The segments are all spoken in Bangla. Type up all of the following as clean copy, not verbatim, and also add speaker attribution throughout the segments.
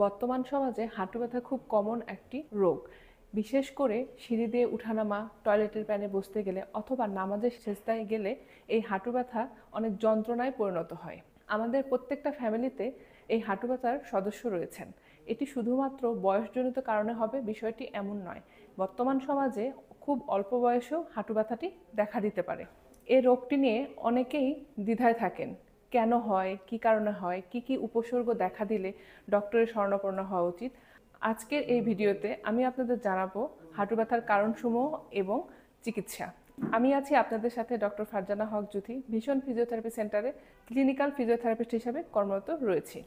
Speaker 1: বর্তমান সমাজে হাঁটু ব্যথা খুব কমন একটি রোগ। বিশেষ করে সিঁড়ি দিয়ে উঠানামা, টয়লেটের প্যানে বসতে গেলে অথবা নামাজের সেজদায় গেলে এই হাঁটু ব্যথা অনেক যন্ত্রণায় পরিণত হয়। আমাদের প্রত্যেকটা ফ্যামিলিতে এই হাঁটু ব্যথার সদস্য রয়েছেন। এটি শুধুমাত্র বয়সজনিত কারণে হবে বিষয়টি এমন নয়। বর্তমান সমাজে খুব অল্প বয়সেও হাঁটু ব্যথাটি দেখা দিতে পারে। এই রোগটি নিয়ে অনেকেই দ্বিধায় থাকেন। কেন হয়, কী কারণে হয়, কি উপসর্গ দেখা দিলে ডক্টরের শরণাপন্ন হওয়া উচিত। আজকের এই ভিডিওতে আমি আপনাদের জানাবো হাঁটু ব্যথার কারণসমূহ এবং চিকিৎসা। আমি আছি আপনাদের সাথে ডক্টর ফারজানা হক জুথি, ভিশন ফিজিওথেরাপি সেন্টারে ক্লিনিক্যাল ফিজিওথেরাপিস্ট হিসেবে কর্মরত রয়েছি।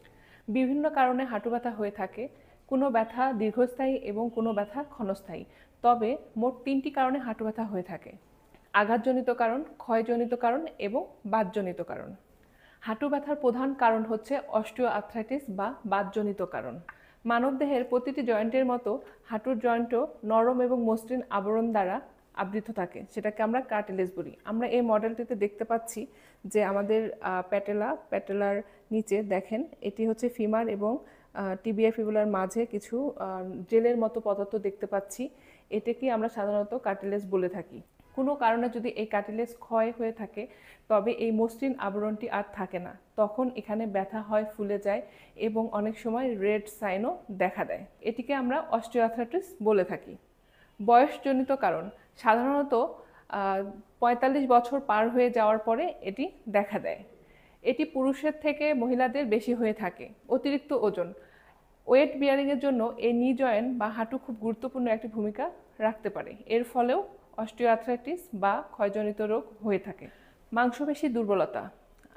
Speaker 1: বিভিন্ন কারণে হাঁটু ব্যথা হয়ে থাকে। কোনো ব্যথা দীর্ঘস্থায়ী এবং কোনো ব্যথা ক্ষণস্থায়ী। তবে মোট 3টি কারণে হাঁটু ব্যথা হয়ে থাকে: আঘাতজনিত কারণ, ক্ষয়জনিত কারণ এবং বাতজনিত কারণ। হাঁটু ব্যথার প্রধান কারণ হচ্ছে অস্টিও আর্থ্রাইটিস বা বাতজনিত কারণ। মানবদেহের প্রতিটি জয়েন্টের মতো হাঁটুর জয়েন্টও নরম এবং মসৃণ আবরণ দ্বারা আবৃত থাকে, সেটাকে আমরা কার্টিলেজ বলি। আমরা এই মডেলটিতে দেখতে পাচ্ছি যে আমাদের প্যাটেলার নিচে দেখেন, এটি হচ্ছে ফিমার এবং টিবিয়া ফিবুলার মাঝে কিছু জেলের মতো পদার্থ দেখতে পাচ্ছি। এটাকে আমরা সাধারণত কার্টিলেজ বলে থাকি। কোনো কারণে যদি এই কার্টিলেজ ক্ষয় হয়ে থাকে তবে এই মসৃণ আবরণটি আর থাকে না, তখন এখানে ব্যথা হয়, ফুলে যায় এবং অনেক সময় রেড সাইনও দেখা দেয়। এটিকে আমরা অস্টিওআর্থ্রাইটিস বলে থাকি। বয়সজনিত কারণ সাধারণত 45 বছর পার হয়ে যাওয়ার পরে এটি দেখা দেয়। এটি পুরুষের থেকে মহিলাদের বেশি হয়ে থাকে। অতিরিক্ত ওজন, ওয়েট বিয়ারিংয়ের জন্য এই নি জয়েন্ট বা হাঁটু খুব গুরুত্বপূর্ণ একটি ভূমিকা রাখতে পারে। এর ফলেও অস্টিওআর্থ্রাইটিস বা ক্ষয়জনিত রোগ হয়ে থাকে। মাংসপেশি দুর্বলতা,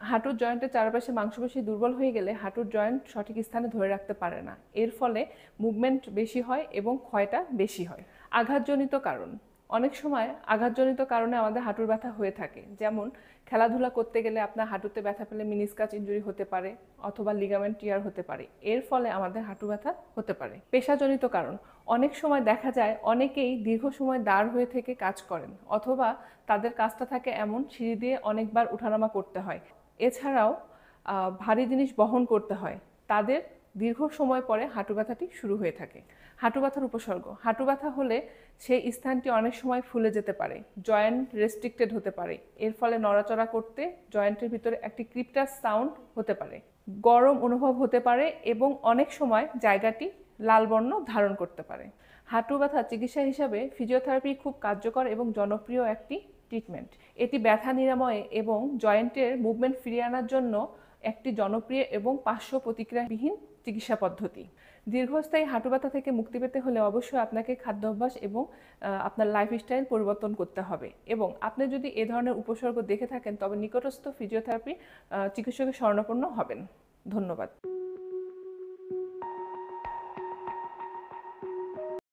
Speaker 1: হাঁটুর জয়েন্টের চারপাশে মাংসপেশি দুর্বল হয়ে গেলে হাঁটুর জয়েন্ট সঠিক স্থানে ধরে রাখতে পারে না। এর ফলে মুভমেন্ট বেশি হয় এবং ক্ষয়টা বেশি হয়। আঘাতজনিত কারণ, অনেক সময় আঘাতজনিত কারণে আমাদের হাঁটুর ব্যথা হয়ে থাকে। যেমন খেলাধুলা করতে গেলে আপনার হাঁটুতে ব্যথা পেলে মিনিসকাস ইনজুরি হতে পারে অথবা লিগামেন্ট টিয়ার হতে পারে। এর ফলে আমাদের হাঁটু ব্যথা হতে পারে। পেশাজনিত কারণ, অনেক সময় দেখা যায় অনেকেই দীর্ঘ সময় দাঁড় হয়ে থেকে কাজ করেন অথবা তাদের কাজটা থাকে এমন সিঁড়ি দিয়ে অনেকবার উঠানামা করতে হয়। এছাড়াও ভারী জিনিস বহন করতে হয়, তাদের দীর্ঘ সময় পরে হাঁটু ব্যথাটি শুরু হয়ে থাকে। হাঁটু ব্যথার উপসর্গ, হাঁটু ব্যথা হলে সেই স্থানটি অনেক সময় ফুলে যেতে পারে, জয়েন্ট রেস্ট্রিক্টেড হতে পারে। এর ফলে নড়াচড়া করতে জয়েন্টের ভিতরে একটি ক্রিপ্টাস সাউন্ড হতে পারে, গরম অনুভব হতে পারে এবং অনেক সময় জায়গাটি লাল বর্ণ ধারণ করতে পারে। হাঁটু ব্যথা চিকিৎসা হিসাবে ফিজিওথেরাপি খুব কার্যকর এবং জনপ্রিয় একটি ট্রিটমেন্ট। এটি ব্যথা নিরাময়ে এবং জয়েন্টের মুভমেন্ট ফিরিয়ে আনার জন্য একটি জনপ্রিয় এবং পার্শ্ব প্রতিক্রিয়াবিহীন চিকিৎসা পদ্ধতি। দীর্ঘস্থায়ী হাঁটু ব্যথা থেকে মুক্তি পেতে হলে অবশ্যই আপনাকে খাদ্যাভ্যাস এবং আপনার লাইফস্টাইল পরিবর্তন করতে হবে। এবং আপনি যদি এ ধরনের উপসর্গ দেখে থাকেন তবে নিকটস্থ ফিজিওথেরাপি চিকিৎসকের শরণাপন্ন হবেন। ধন্যবাদ।